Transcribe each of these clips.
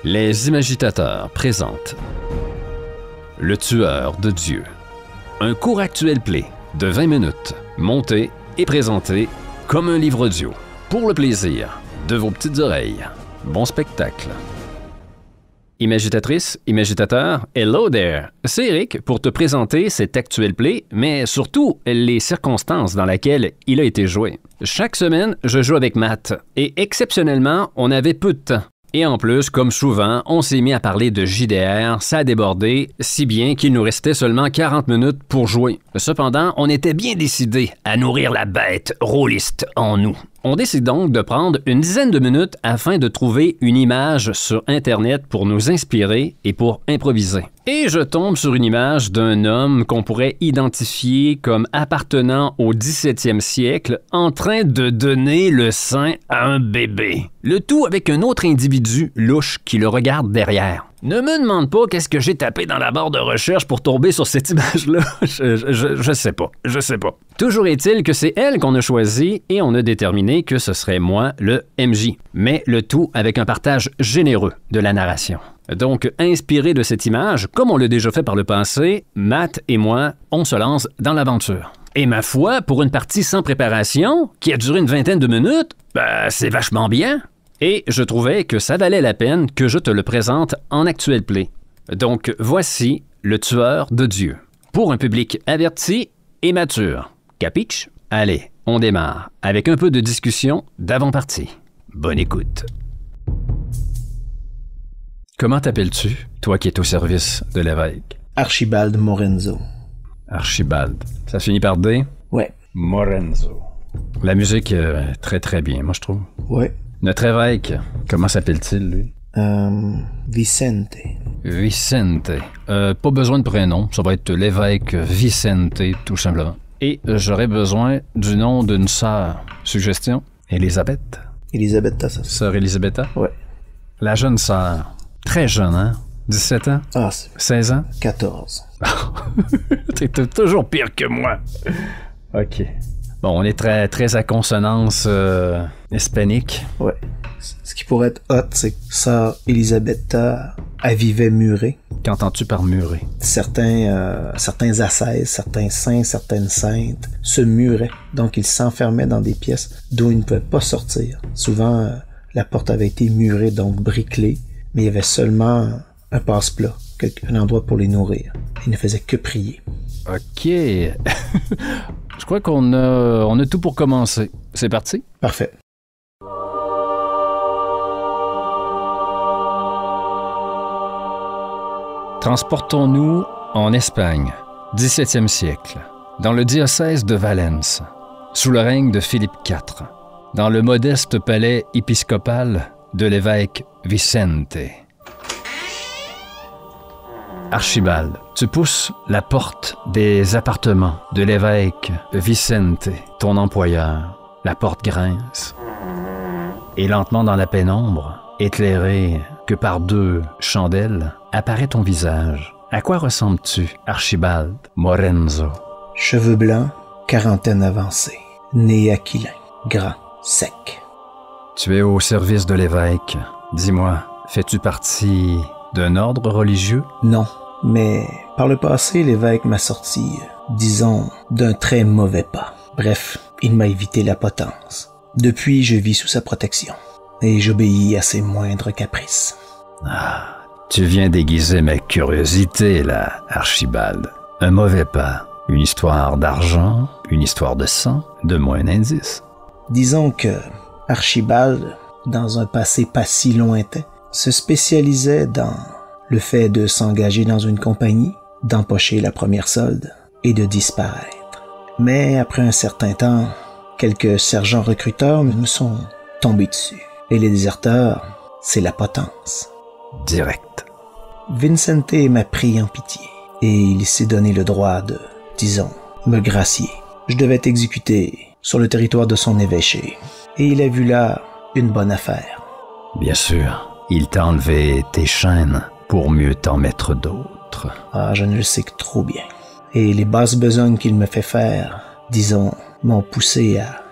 Les Imagitateurs présentent Le Tueur de Dieu. Un court actuel play de 20 minutes, monté et présenté comme un livre audio. Pour le plaisir de vos petites oreilles. Bon spectacle. Imagitatrice, imagitateur, hello there! C'est Eric pour te présenter cet actuel play, mais surtout les circonstances dans lesquelles il a été joué. Chaque semaine, je joue avec Matt, et exceptionnellement, on avait peu de temps. Et en plus, comme souvent, on s'est mis à parler de JDR, ça a débordé, si bien qu'il nous restait seulement 40 minutes pour jouer. Cependant, on était bien décidés à nourrir la bête rôliste en nous. On décide donc de prendre une dizaine de minutes afin de trouver une image sur Internet pour nous inspirer et pour improviser. Et je tombe sur une image d'un homme qu'on pourrait identifier comme appartenant au 17e siècle en train de donner le sein à un bébé. Le tout avec un autre individu louche qui le regarde derrière. Ne me demande pas qu'est-ce que j'ai tapé dans la barre de recherche pour tomber sur cette image-là. Je sais pas. Toujours est-il que c'est elle qu'on a choisie et on a déterminé que ce serait moi, le MJ. Mais le tout avec un partage généreux de la narration. Donc, inspiré de cette image, comme on l'a déjà fait par le passé, Matt et moi, on se lance dans l'aventure. Et ma foi, pour une partie sans préparation, qui a duré une vingtaine de minutes, c'est vachement bien. Et je trouvais que ça valait la peine que je te le présente en actuel play. Donc, voici Le Tueur de Dieu. Pour un public averti et mature. Capiche? Allez, on démarre avec un peu de discussion d'avant-partie. Bonne écoute. Comment t'appelles-tu, toi qui es au service de l'évêque? Archibald Morenzo. Archibald. Ça finit par D? Ouais. Morenzo. La musique est très très bien, moi je trouve. Ouais. Notre évêque, comment s'appelle-t-il, lui? Vicente. Vicente. Pas besoin de prénom, ça va être l'évêque Vicente, tout simplement. Et j'aurais besoin du nom d'une sœur. Suggestion? Elisabeth? Elisabetta, ça. Sœur Elisabetta? Ouais. La jeune sœur. Très jeune, hein? 17 ans? Ah, c'est... 16 ans? 14. T'es toujours pire que moi. OK. Bon, on est très, très à consonance hispanique. Ouais. Ce qui pourrait être hot, c'est que sœur Elisabetta, elle vivait murée. Qu'entends-tu par murée? Certains ascèses, certains saints, certaines saintes se muraient. Donc, ils s'enfermaient dans des pièces d'où ils ne pouvaient pas sortir. Souvent, la porte avait été murée, donc bricelée, mais il y avait seulement un passe-plat, un endroit pour les nourrir. Ils ne faisaient que prier. OK. Je crois qu'on a tout pour commencer. C'est parti? Parfait. Transportons-nous en Espagne, 17e siècle, dans le diocèse de Valence, sous le règne de Philippe IV, dans le modeste palais épiscopal de l'évêque Vicente. Archibald, tu pousses la porte des appartements de l'évêque Vicente, ton employeur. La porte grince. Et lentement dans la pénombre, éclairé que par 2 chandelles, apparaît ton visage. À quoi ressembles-tu, Archibald Morenzo? Cheveux blancs, quarantaine avancée. Nez aquilin, grand, sec. Tu es au service de l'évêque. Dis-moi, fais-tu partie d'un ordre religieux? Non, mais par le passé, l'évêque m'a sorti, disons, d'un très mauvais pas. Bref, il m'a évité la potence. Depuis, je vis sous sa protection, et j'obéis à ses moindres caprices. Ah, tu viens déguiser ma curiosité, là, Archibald. Un mauvais pas, une histoire d'argent, une histoire de sang, donne-moi un indice. Disons que Archibald, dans un passé pas si lointain, se spécialisait dans le fait de s'engager dans une compagnie, d'empocher la première solde et de disparaître. Mais après un certain temps, quelques sergents recruteurs me sont tombés dessus. Et les déserteurs, c'est la potence. Direct. Vicente m'a pris en pitié et il s'est donné le droit de, disons, me gracier. Je devais être exécuté sur le territoire de son évêché et il a vu là une bonne affaire. Bien sûr. Il t'a enlevé tes chaînes pour mieux t'en mettre d'autres. Ah, je ne le sais que trop bien. Et les basses besognes qu'il me fait faire, disons, m'ont poussé à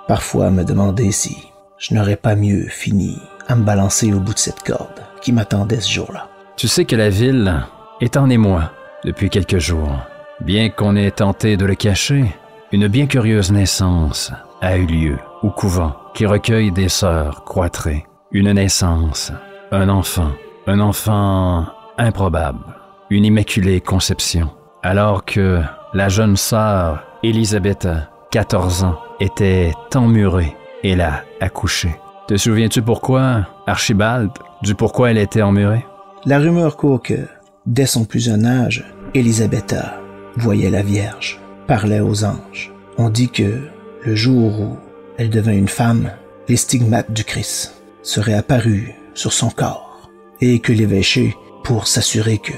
parfois me demander si je n'aurais pas mieux fini à me balancer au bout de cette corde. qui m'attendait ce jour-là. Tu sais que la ville est en émoi depuis quelques jours. Bien qu'on ait tenté de le cacher, une bien curieuse naissance a eu lieu au couvent qui recueille des sœurs cloîtrées. Une naissance, un enfant improbable, une immaculée conception. Alors que la jeune sœur Elisabetta, 14 ans, était emmurée et l'a accouché. Te souviens-tu pourquoi, Archibald, du pourquoi elle était emmurée? La rumeur court que, dès son plus jeune âge, Elisabetta voyait la Vierge, parlait aux anges. On dit que, le jour où elle devint une femme, les stigmates du Christ seraient apparus sur son corps, et que l'évêché, pour s'assurer que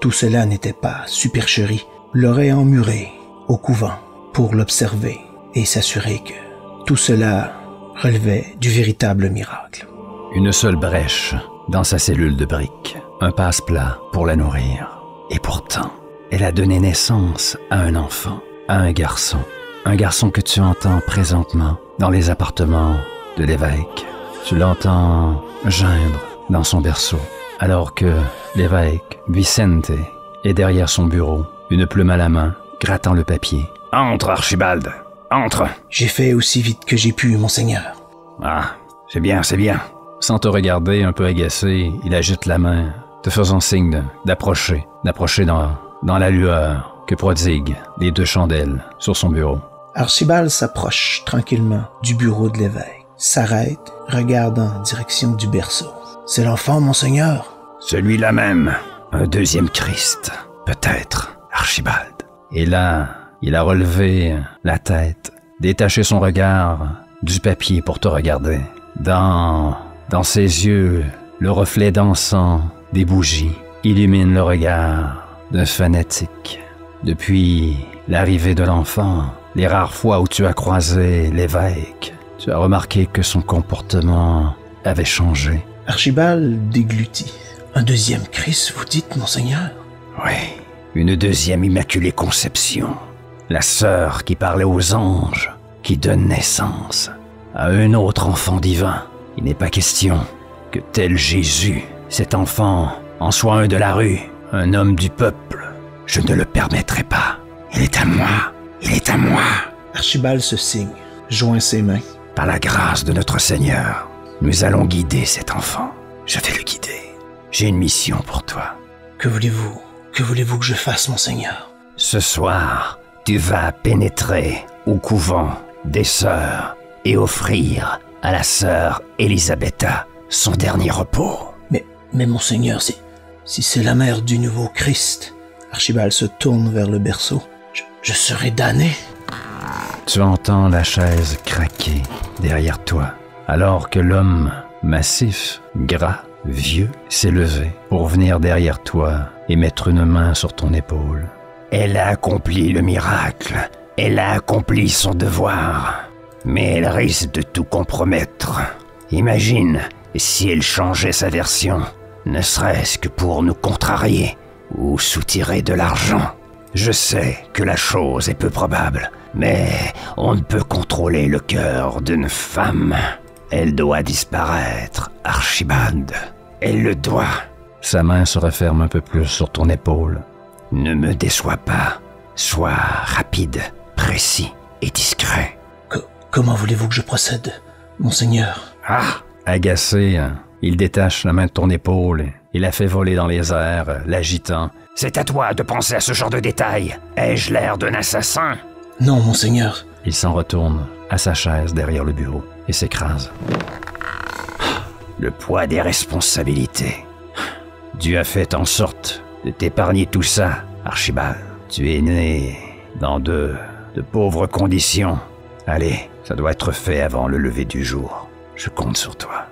tout cela n'était pas supercherie, l'aurait emmurée au couvent pour l'observer et s'assurer que tout cela relevait du véritable miracle. Une seule brèche dans sa cellule de briques, un passe-plat pour la nourrir. Et pourtant, elle a donné naissance à un enfant, à un garçon que tu entends présentement dans les appartements de l'évêque. Tu l'entends geindre dans son berceau, alors que l'évêque Vicente est derrière son bureau, une plume à la main, grattant le papier. « Entre, Archibald, entre !»« J'ai fait aussi vite que j'ai pu, monseigneur. » »« Ah, c'est bien, c'est bien. » Sans te regarder, un peu agacé, il agite la main, te faisant signe d'approcher dans la lueur que prodiguent les 2 chandelles sur son bureau. Archibald s'approche tranquillement du bureau de l'évêque, s'arrête, regarde en direction du berceau. « C'est l'enfant, monseigneur? » »« Celui-là même, un deuxième Christ, peut-être, Archibald. » Et là, il a relevé la tête, détaché son regard du papier pour te regarder. Dans ses yeux, le reflet dansant des bougies illumine le regard d'un fanatique. Depuis l'arrivée de l'enfant, les rares fois où tu as croisé l'évêque, tu as remarqué que son comportement avait changé. Archibald déglutit. « Un deuxième Christ, vous dites, monseigneur? » ?»« Oui, une deuxième immaculée conception. La sœur qui parlait aux anges, qui donne naissance à un autre enfant divin. Il n'est pas question que tel Jésus, cet enfant, en soit un de la rue, un homme du peuple. Je ne le permettrai pas. Il est à moi. Il est à moi. » Archibald se signe, joint ses mains. « Par la grâce de notre Seigneur, nous allons guider cet enfant. Je vais le guider. J'ai une mission pour toi. »« Que voulez-vous? Que voulez-vous que je fasse, monseigneur? » »« Ce soir, tu vas pénétrer au couvent des sœurs et offrir à la sœur Elisabetta son dernier repos. » Mais monseigneur, si c'est la mère du nouveau Christ, Archibald se tourne vers le berceau. Je serai damné. Tu entends la chaise craquer derrière toi, alors que l'homme massif, gras, vieux, s'est levé pour venir derrière toi et mettre une main sur ton épaule. Elle a accompli le miracle. Elle a accompli son devoir. Mais elle risque de tout compromettre. Imagine si elle changeait sa version, ne serait-ce que pour nous contrarier ou soutirer de l'argent. Je sais que la chose est peu probable, mais on ne peut contrôler le cœur d'une femme. Elle doit disparaître, Archibald. Elle le doit. Sa main se referme un peu plus sur ton épaule. Ne me déçois pas. Sois rapide, précis et discret. Comment voulez-vous que je procède, monseigneur? Ah! Agacé, il détache la main de ton épaule et la fait voler dans les airs, l'agitant. « C'est à toi de penser à ce genre de détails. Ai-je l'air d'un assassin? » Non, monseigneur. Il s'en retourne à sa chaise derrière le bureau et s'écrase. Le poids des responsabilités. Dieu a fait en sorte de t'épargner tout ça, Archibald. Tu es né dans de pauvres conditions. Allez, ça doit être fait avant le lever du jour. Je compte sur toi.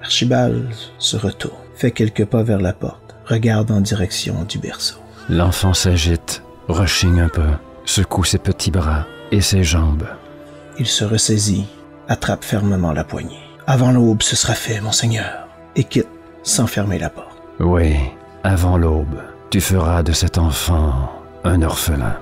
Archibald se retourne, fait quelques pas vers la porte, regarde en direction du berceau. L'enfant s'agite, rechigne un peu, secoue ses petits bras et ses jambes. Il se ressaisit, attrape fermement la poignée. Avant l'aube, ce sera fait, monseigneur, et quitte sans fermer la porte. Oui, avant l'aube, tu feras de cet enfant un orphelin.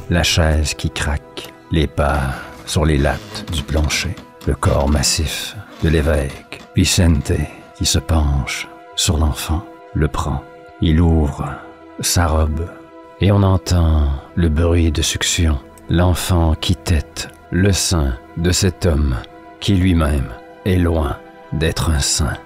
La chaise qui craque, les pas sur les lattes du plancher, le corps massif de l'évêque Vicente Il se penche sur l'enfant, le prend. Il ouvre sa robe et on entend le bruit de succion. L'enfant qui tète le sein de cet homme qui lui-même est loin d'être un saint.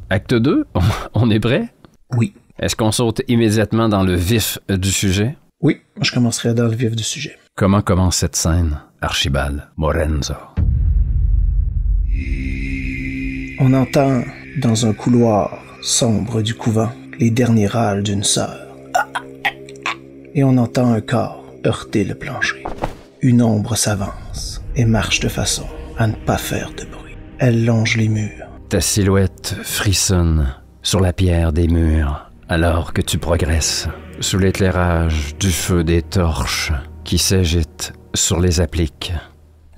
Acte 2, on est prêt? Oui. Est-ce qu'on saute immédiatement dans le vif du sujet? Oui, je commencerai dans le vif du sujet. Comment commence cette scène, Archibald Morenzo? On entend, dans un couloir sombre du couvent, les derniers râles d'une sœur. Et on entend un corps heurter le plancher. Une ombre s'avance et marche de façon à ne pas faire de bruit. Elle longe les murs. Ta silhouette frissonne sur la pierre des murs alors que tu progresses sous l'éclairage du feu des torches qui s'agitent sur les appliques.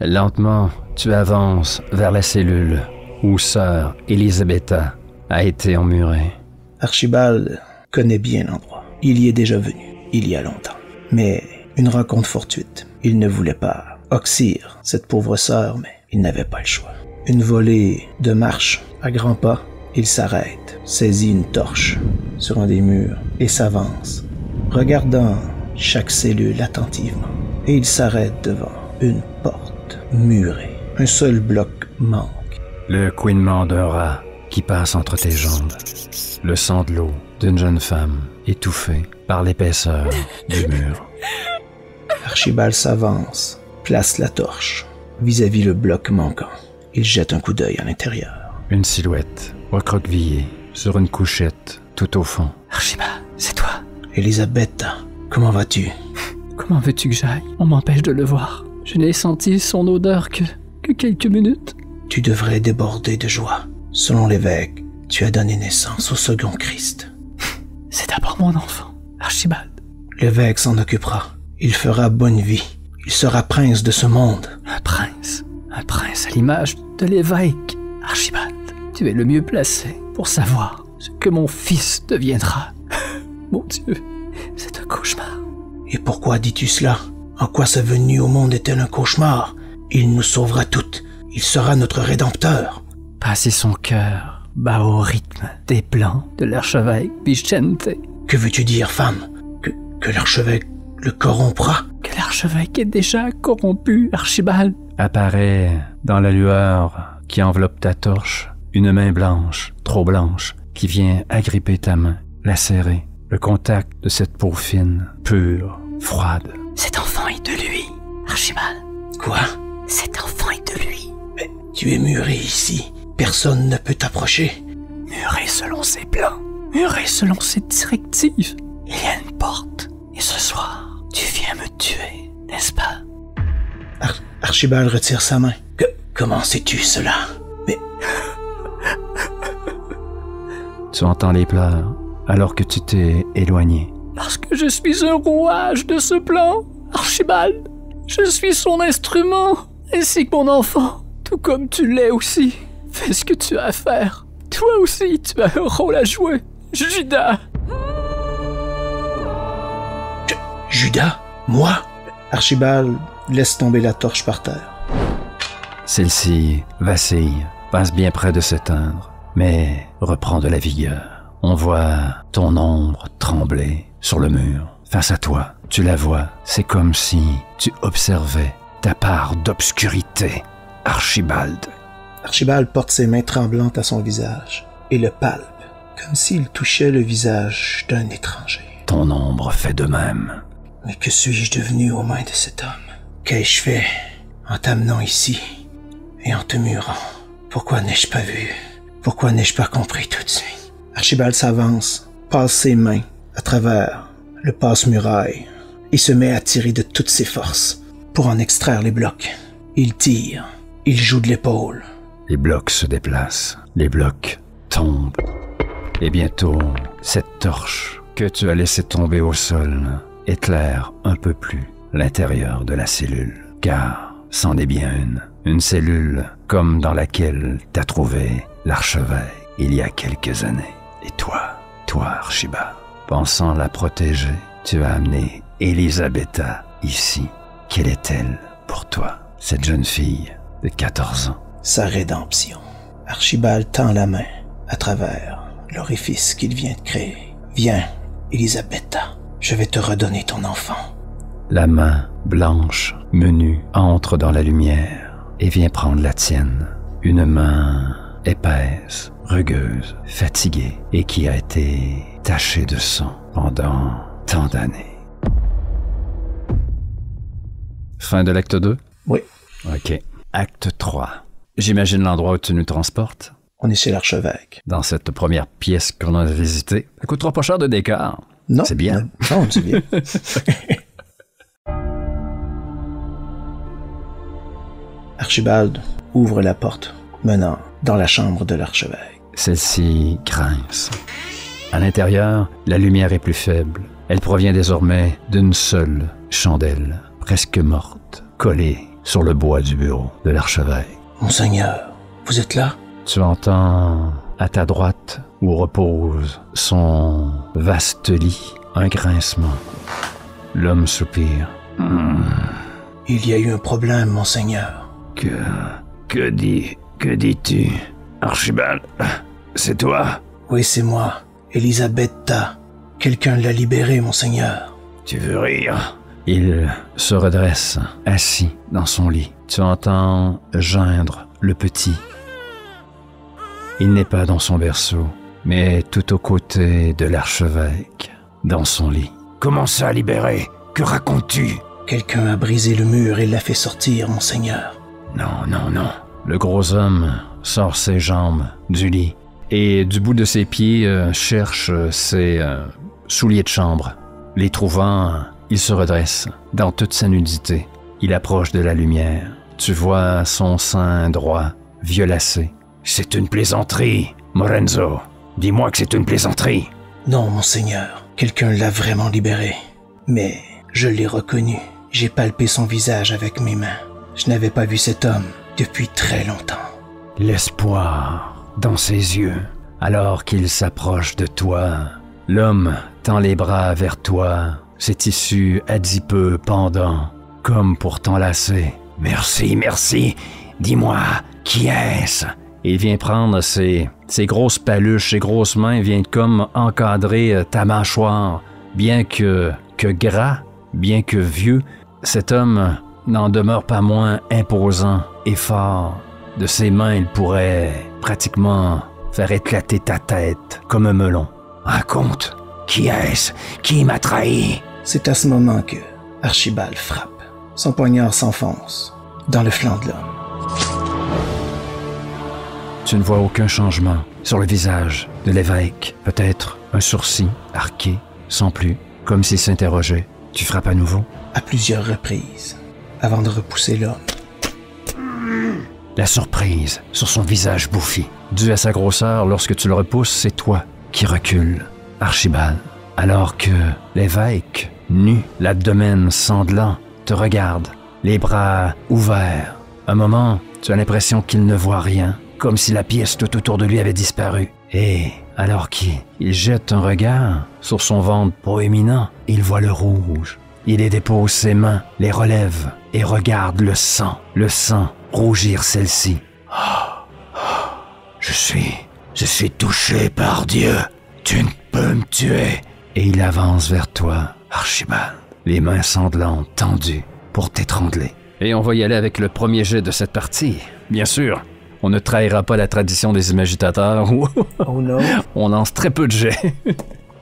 Lentement, tu avances vers la cellule où sœur Elisabetta a été emmurée. Archibald connaît bien l'endroit. Il y est déjà venu, il y a longtemps. Mais une rencontre fortuite. Il ne voulait pas oxyre cette pauvre sœur, mais il n'avait pas le choix. Une volée de marche à grands pas, il s'arrête, saisit une torche sur un des murs et s'avance, regardant chaque cellule attentivement. Et il s'arrête devant une porte murée. Un seul bloc manque. Le couinement d'un rat qui passe entre tes jambes. Le sanglot d'une jeune femme étouffée par l'épaisseur du mur. Archibald s'avance, place la torche vis-à-vis le bloc manquant. Il jette un coup d'œil à l'intérieur. Une silhouette recroquevillée sur une couchette tout au fond. Archibald, c'est toi. Elisabetta, comment vas-tu? Comment veux-tu que j'aille? On m'empêche de le voir. Je n'ai senti son odeur que quelques minutes. Tu devrais déborder de joie. Selon l'évêque, tu as donné naissance au second Christ. C'est d'abord mon enfant, Archibald. L'évêque s'en occupera. Il fera bonne vie. Il sera prince de ce monde. Un prince à l'image de l'évêque. Archibald, tu es le mieux placé pour savoir ce que mon fils deviendra. Mon Dieu, c'est un cauchemar. Et pourquoi dis-tu cela? En quoi sa venue au monde est-elle un cauchemar? Il nous sauvera toutes. Il sera notre rédempteur. Passer son cœur bat au rythme des plans de l'archevêque Vicente. Que veux-tu dire, femme? Que l'archevêque le corrompra? Que l'archevêque est déjà corrompu, Archibald. Apparaît dans la lueur qui enveloppe ta torche une main blanche, trop blanche, qui vient agripper ta main, la serrer. Le contact de cette peau fine, pure, froide. Cet enfant est de lui, Archibald. Quoi? Cet enfant est de lui. Mais tu es muré ici. Personne ne peut t'approcher. Muré selon ses plans, muré selon ses directives. Il y a une porte. Et ce soir, tu viens me tuer, n'est-ce pas? Archibald retire sa main. Comment sais-tu cela? Mais... Tu entends les pleurs alors que tu t'es éloigné. Parce que je suis un rouage de ce plan, Archibald. Je suis son instrument, ainsi que mon enfant. Tout comme tu l'es aussi. Fais ce que tu as à faire. Toi aussi, tu as un rôle à jouer. Judas! Judas? Moi? Archibald laisse tomber la torche par terre. Celle-ci vacille, passe bien près de s'éteindre, mais reprend de la vigueur. On voit ton ombre trembler sur le mur. Face à toi, tu la vois. C'est comme si tu observais ta part d'obscurité, Archibald. Archibald porte ses mains tremblantes à son visage et le palpe, comme s'il touchait le visage d'un étranger. Ton ombre fait de même. Mais que suis-je devenu aux mains de cet homme? Qu'ai-je fait en t'amenant ici et en te murant? Pourquoi n'ai-je pas vu? Pourquoi n'ai-je pas compris tout de suite? Archibald s'avance, passe ses mains à travers le passe-muraille et se met à tirer de toutes ses forces pour en extraire les blocs. Il tire, il joue de l'épaule. Les blocs se déplacent, les blocs tombent. Et bientôt, cette torche que tu as laissée tomber au sol éclaire un peu plus l'intérieur de la cellule. Car c'en est bien une cellule comme dans laquelle t'as trouvé l'archevêque il y a quelques années. Et toi, Archibald, pensant la protéger, tu as amené Elisabetta ici. Quelle est-elle pour toi, cette jeune fille de 14 ans? sa rédemption. Archibald tend la main à travers l'orifice qu'il vient de créer. Viens, Elisabetta, je vais te redonner ton enfant. La main blanche, menue, entre dans la lumière et vient prendre la tienne. Une main épaisse, rugueuse, fatiguée et qui a été tachée de sang pendant tant d'années. Fin de l'acte 2? Oui. OK. Acte 3. J'imagine l'endroit où tu nous transportes. On est chez l'archevêque. Dans cette première pièce qu'on a visitée. Ça coûtera pas cher de décor. Non. C'est bien. Non, c'est bien. Archibald ouvre la porte menant dans la chambre de l'archevêque. Celle-ci grince. À l'intérieur, la lumière est plus faible. Elle provient désormais d'une seule chandelle, presque morte, collée sur le bois du bureau de l'archevêque. Monseigneur, vous êtes là? Tu entends à ta droite, où repose son vaste lit, un grincement. L'homme soupire. Il y a eu un problème, monseigneur. Que dis-tu, Archibald? C'est toi? Oui, c'est moi, Elisabetta. Quelqu'un l'a libérée, monseigneur. Tu veux rire? Il se redresse, assis dans son lit. Tu entends geindre le petit. Il n'est pas dans son berceau, mais tout aux côtés de l'archevêque, dans son lit. Comment ça, libéré? Que racontes-tu? Quelqu'un a brisé le mur et l'a fait sortir, monseigneur. Non. Le gros homme sort ses jambes du lit et du bout de ses pieds cherche ses souliers de chambre. Les trouvant, il se redresse dans toute sa nudité. Il approche de la lumière. Tu vois son sein droit, violacé. C'est une plaisanterie, Morenzo. Dis-moi que c'est une plaisanterie. Non, monseigneur. Quelqu'un l'a vraiment libéré. Mais je l'ai reconnu. J'ai palpé son visage avec mes mains. Je n'avais pas vu cet homme depuis très longtemps. L'espoir dans ses yeux. Alors qu'il s'approche de toi, l'homme tend les bras vers toi, ses tissus adipeux pendants, comme pour t'enlacer. Merci. Dis-moi, qui est-ce? Il vient prendre ses grosses paluches, ses grosses mains, vient comme encadrer ta mâchoire. Bien que gras, bien que vieux, cet homme n'en demeure pas moins imposant et fort. De ses mains, il pourrait pratiquement faire éclater ta tête comme un melon. Raconte, qui est-ce? Qui m'a trahi? C'est à ce moment que Archibald frappe. Son poignard s'enfonce dans le flanc de l'homme. Tu ne vois aucun changement sur le visage de l'évêque. Peut-être un sourcil arqué, sans plus, comme s'il s'interrogeait. Tu frappes à nouveau? À plusieurs reprises, avant de repousser l'homme. La surprise sur son visage bouffi. Dû à sa grosseur, lorsque tu le repousses, c'est toi qui recules, Archibald. Alors que l'évêque, nu, l'abdomen sanglant, te regarde, les bras ouverts. Un moment, tu as l'impression qu'il ne voit rien, comme si la pièce tout autour de lui avait disparu. Et alors qu'il jette un regard sur son ventre proéminent, il voit le rouge. Il y dépose ses mains, les relève et regarde le sang rougir celle-ci. Je suis touché par Dieu. Tu ne peux me tuer. Et il avance vers toi, Archibald, les mains sanglantes tendues pour t'étrangler. Et on va y aller avec le premier jet de cette partie. Bien sûr, on ne trahira pas la tradition des imagitateurs. Oh non. On lance très peu de jets.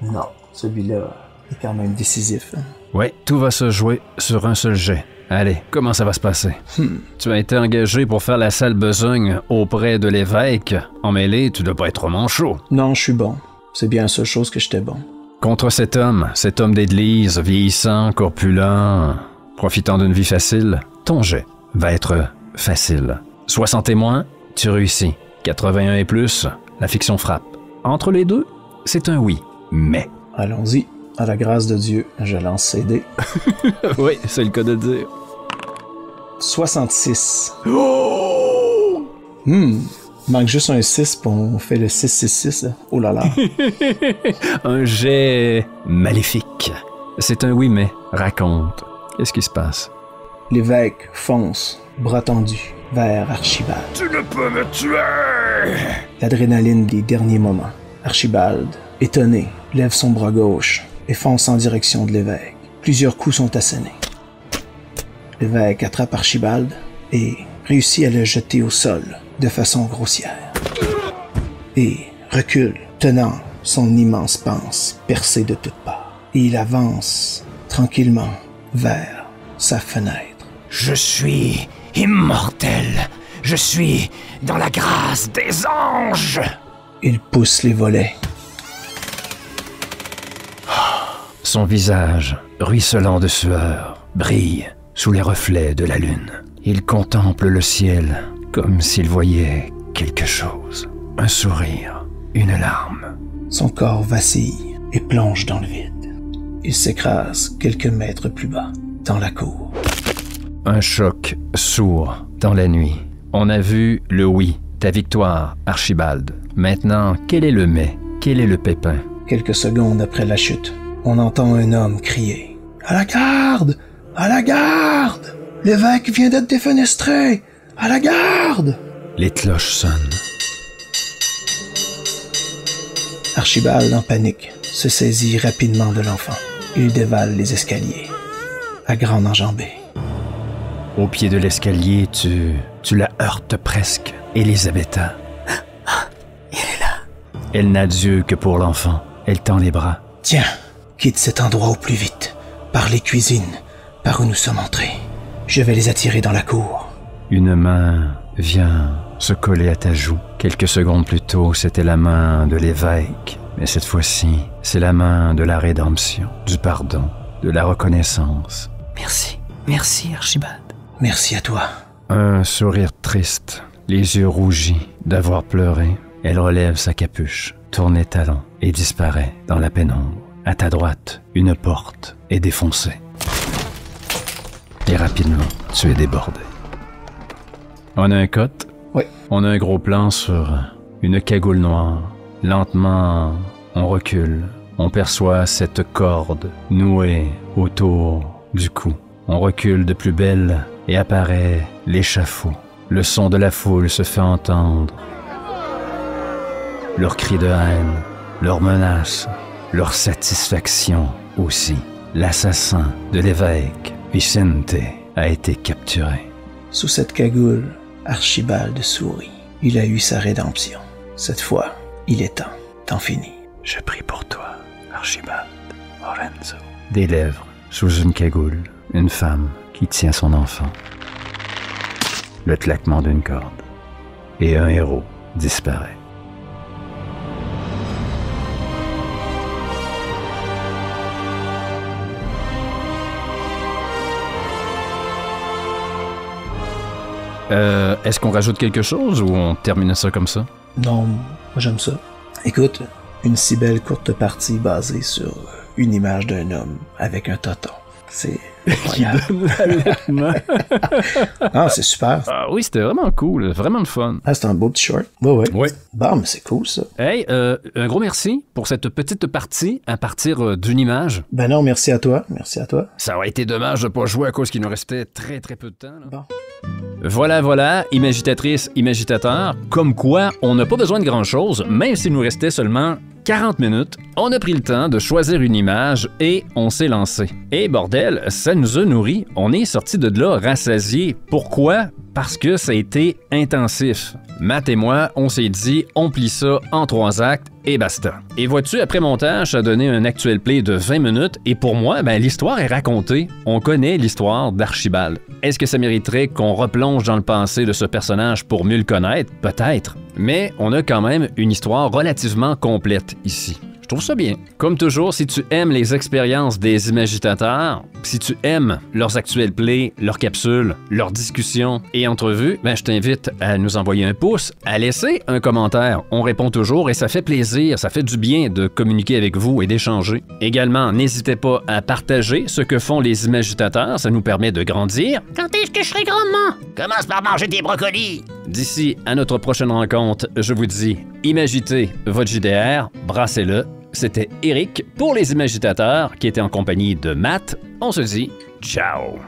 Non, celui-là est quand même décisif. Ouais, tout va se jouer sur un seul jet. Allez, comment ça va se passer? Tu as été engagé pour faire la sale besogne auprès de l'évêque. En mêlée, tu dois pas être manchot. Non, je suis bon. C'est bien la seule chose que j'étais bon. Contre cet homme d'église, vieillissant, corpulent, profitant d'une vie facile, ton jet va être facile. 60 témoins, tu réussis. 81 et plus, la fiction frappe. Entre les deux, c'est un oui, mais... Allons-y. À la grâce de Dieu, je lance ces dés. Oui, c'est le cas de dire. 66. Oh! Manque juste un 6 pour on fait le 666. Là. Oh là là. Un jet maléfique. C'est un oui, mais raconte. Qu'est-ce qui se passe? L'évêque fonce, bras tendus, vers Archibald. Tu ne peux me tuer! L'adrénaline des derniers moments. Archibald, étonné, lève son bras gauche et fonce en direction de l'évêque. Plusieurs coups sont assénés. L'évêque attrape Archibald et réussit à le jeter au sol de façon grossière. Et recule, tenant son immense panse percée de toutes parts. Et il avance tranquillement vers sa fenêtre. Je suis immortel. Je suis dans la grâce des anges. Il pousse les volets. Son visage, ruisselant de sueur, brille sous les reflets de la lune. Il contemple le ciel comme s'il voyait quelque chose. Un sourire, une larme. Son corps vacille et plonge dans le vide. Il s'écrase quelques mètres plus bas, dans la cour. Un choc sourd dans la nuit. On a vu le oui, ta victoire, Archibald. Maintenant, quel est le mais? Quel est le pépin? Quelques secondes après la chute, on entend un homme crier. « À la garde! À la garde! L'évêque vient d'être défenestré! À la garde! » Les cloches sonnent. Archibald, en panique, se saisit rapidement de l'enfant. Il dévale les escaliers, à grande enjambée. Au pied de l'escalier, tu la heurtes presque, Elisabetta. Il est là. Elle n'a d'yeux que pour l'enfant. Elle tend les bras. Tiens, quitte cet endroit au plus vite, par les cuisines, par où nous sommes entrés. Je vais les attirer dans la cour. Une main vient se coller à ta joue. Quelques secondes plus tôt, c'était la main de l'évêque. Mais cette fois-ci, c'est la main de la rédemption, du pardon, de la reconnaissance. Merci. Merci, Archibald. Merci à toi. Un sourire triste, les yeux rougis d'avoir pleuré. Elle relève sa capuche, tourne les talons et disparaît dans la pénombre. À ta droite, une porte est défoncée. Et rapidement, tu es débordé. On a un cote? Oui. On a un gros plan sur une cagoule noire. Lentement, on recule. On perçoit cette corde nouée autour du cou. On recule de plus belle et apparaît l'échafaud. Le son de la foule se fait entendre. Leurs cris de haine, leurs menaces, leur satisfaction aussi. L'assassin de l'évêque, Vicente, a été capturé. Sous cette cagoule, Archibald sourit. Il a eu sa rédemption. Cette fois, il est temps. Temps fini. Je prie pour toi, Archibald, Lorenzo. Des lèvres, sous une cagoule, une femme qui tient son enfant. Le claquement d'une corde. Et un héros disparaît. Est-ce qu'on rajoute quelque chose ou on termine ça comme ça? Non, moi j'aime ça. Écoute, une si belle courte partie basée sur une image d'un homme avec un tonton. C'est incroyable. Qui donne l'allaitement. Ah, c'est super. Ah oui, c'était vraiment cool, vraiment de fun. Ah, c'est un beau petit short. Ouais. Oui. Bon, mais c'est cool ça. Hey, un gros merci pour cette petite partie à partir d'une image. Ben non, merci à toi. Merci à toi. Ça aurait été dommage de pas jouer à cause qu'il nous restait très peu de temps. Là. Bon. Voilà, imagitatrice, imagitateur, comme quoi on n'a pas besoin de grand-chose, même s'il nous restait seulement 40 minutes, on a pris le temps de choisir une image et on s'est lancé. Et bordel, ça nous a nourris, on est sorti de là rassasiés. Pourquoi? Parce que ça a été intensif. Matt et moi, on s'est dit, on plie ça en 3 actes et basta. Et vois-tu, après montage, ça a donné un actuel play de 20 minutes et pour moi, l'histoire est racontée. On connaît l'histoire d'Archibald. Est-ce que ça mériterait qu'on replonge dans le passé de ce personnage pour mieux le connaître? Peut-être. Mais on a quand même une histoire relativement complète ici. Je trouve ça bien. Comme toujours, si tu aimes les expériences des imagitateurs, si tu aimes leurs actuels plays, leurs capsules, leurs discussions et entrevues, je t'invite à nous envoyer un pouce, à laisser un commentaire. On répond toujours et ça fait plaisir, ça fait du bien de communiquer avec vous et d'échanger. Également, n'hésitez pas à partager ce que font les imagitateurs, ça nous permet de grandir. Quand est-ce que je serai grand-maman? Commence par manger tes brocolis. D'ici à notre prochaine rencontre, je vous dis, imagitez votre JDR, brassez-le. C'était Eric pour les imagitateurs qui était en compagnie de Matt. On se dit ciao!